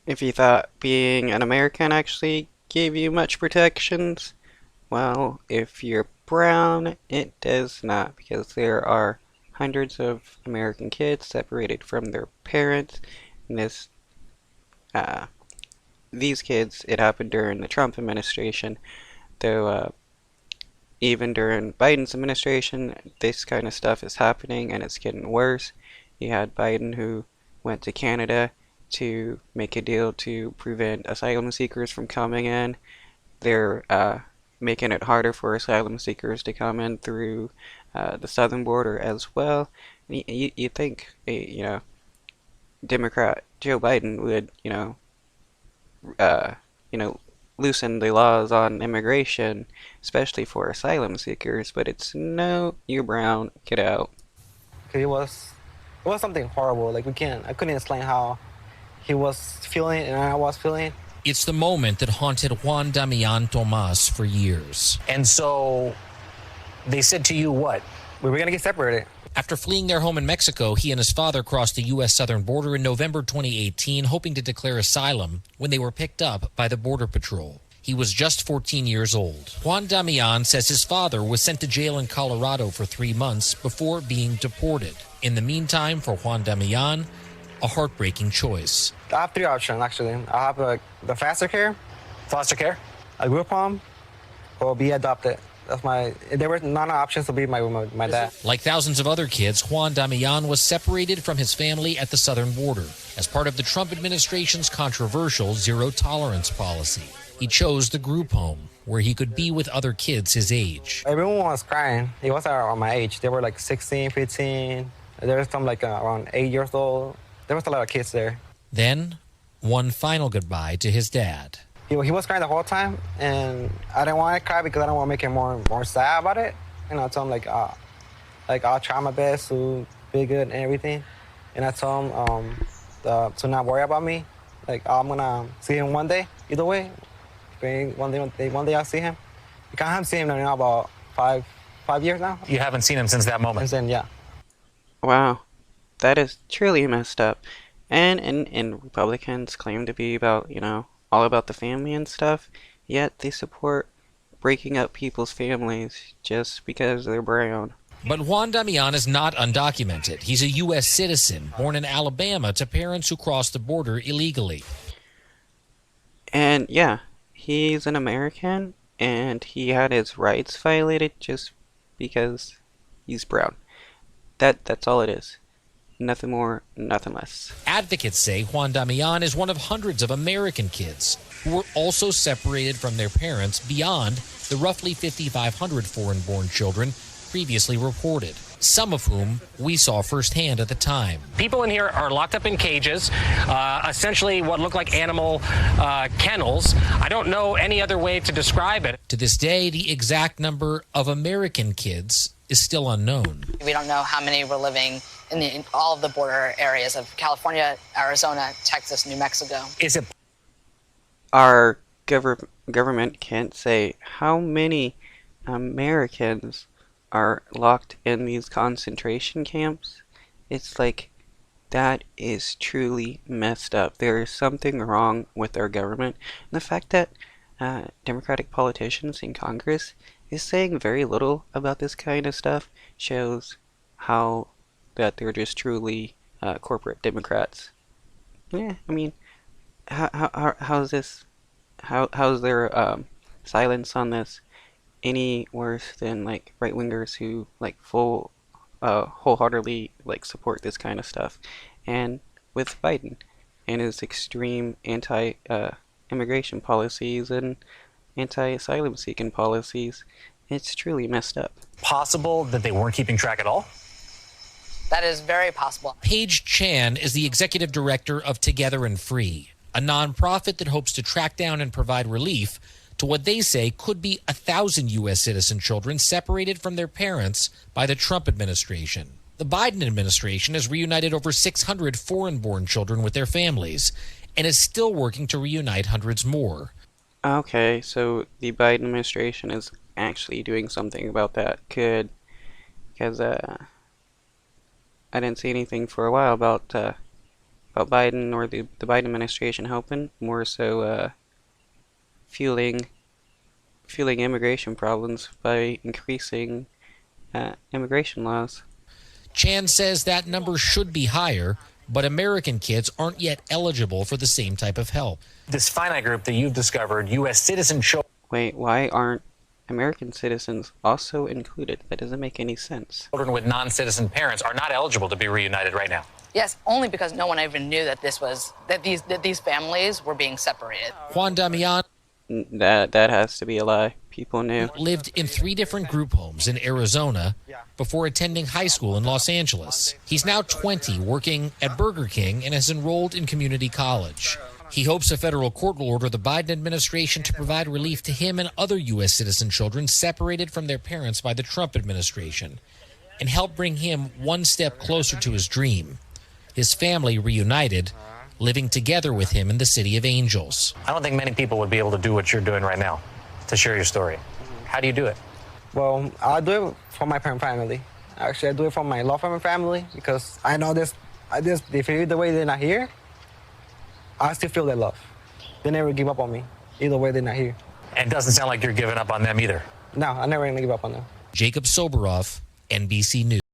If you thought being an American actually gave you much protections, well, if you're brown, it does not, because there are hundreds of American kids separated from their parents. And uh, these kids, it happened during the Trump administration, though even during Biden's administration, this kind of stuff is happening and it's getting worse. You had Biden who went to Canada to make a deal to prevent asylum seekers from coming in. They're making it harder for asylum seekers to come in through the southern border as well. You think, Democrat Joe Biden would, uh, you know, loosen the laws on immigration, especially for asylum seekers, but it's no, you're brown, get out. It was something horrible. Like I couldn't explain how he was feeling and I was feeling. It's the moment that haunted Juan Damian Tomas for years. And so they said to you what? We were gonna get separated. After fleeing their home in Mexico, he and his father crossed the U.S. southern border in November 2018, hoping to declare asylum when they were picked up by the Border Patrol. He was just 14 years old. Juan Damian says his father was sent to jail in Colorado for 3 months before being deported. In the meantime, for Juan Damian, a heartbreaking choice. I have three options, actually. I have the foster care, a group home, or be adopted. There were none options to be my dad. Like thousands of other kids, Juan Damian was separated from his family at the southern border as part of the Trump administration's controversial zero-tolerance policy. He chose the group home, where he could be with other kids his age. Everyone was crying. It was around my age. They were like 16, 15. There was some like around 8 years old. There was a lot of kids there. Then, one final goodbye to his dad. He was crying the whole time, and I didn't want to cry because I don't want to make him more sad about it. And I told him I'll try my best to be good and everything. And I told him to not worry about me. Like I'm gonna see him one day, either way. One day I'll see him. I haven't seen him now about five years now. You haven't seen him since that moment? Since then, yeah. Wow, that is truly messed up. And Republicans claim to be about, all about the family and stuff, yet they support breaking up people's families just because they're brown. But Juan Damian is not undocumented. He's a U.S. citizen, born in Alabama to parents who crossed the border illegally. And yeah, he's an American, and he had his rights violated just because he's brown. That's all it is. Nothing more, nothing less. Advocates say Juan Damian is one of hundreds of American kids who were also separated from their parents beyond the roughly 5,500 foreign-born children previously reported, some of whom we saw firsthand at the time. People in here are locked up in cages, essentially what look like animal kennels. I don't know any other way to describe it. To this day, the exact number of American kids is still unknown. We don't know how many were living in all of the border areas of California, Arizona, Texas, New Mexico. Is it? Our government can't say how many Americans are locked in these concentration camps. It's like, that is truly messed up. There is something wrong with our government. And the fact that Democratic politicians in Congress is saying very little about this kind of stuff shows how that they're just truly corporate Democrats. Yeah, I mean, how's this? How's their silence on this any worse than like right wingers who like wholeheartedly like support this kind of stuff? And with Biden and his extreme anti immigration policies and anti-asylum seeking policies, it's truly messed up. Possible that they weren't keeping track at all? That is very possible. Paige Chan is the executive director of Together and Free, a nonprofit that hopes to track down and provide relief to what they say could be 1,000 U.S. citizen children separated from their parents by the Trump administration. The Biden administration has reunited over 600 foreign-born children with their families and is still working to reunite hundreds more. Okay, so the Biden administration is actually doing something about that. Good, because I didn't see anything for a while about about Biden or the Biden administration helping, more so fueling immigration problems by increasing immigration laws. Chan says that number should be higher, but American kids aren't yet eligible for the same type of help. This finite group that you've discovered, U.S. citizen children. Wait, why aren't American citizens also included? That doesn't make any sense. Children with non-citizen parents are not eligible to be reunited right now. Yes, only because no one even knew that these families were being separated. Juan Damian That has to be a lie. People knew. lived in 3 different group homes in Arizona before attending high school in Los Angeles. He's now 20, working at Burger King, and has enrolled in community college. He hopes a federal court will order the Biden administration to provide relief to him and other U.S. citizen children separated from their parents by the Trump administration, and help bring him one step closer to his dream, his family reunited, living together with him in the City of Angels. I don't think many people would be able to do what you're doing right now, to share your story. How do you do it? Well, I do it for my parent family. Actually, I do it for my law firm family because I know this. They feel the way they're not here. I still feel their love. They never give up on me. Either way, they're not here. And it doesn't sound like you're giving up on them either. No, I'm never gonna give up on them. Jacob Soboroff, NBC News.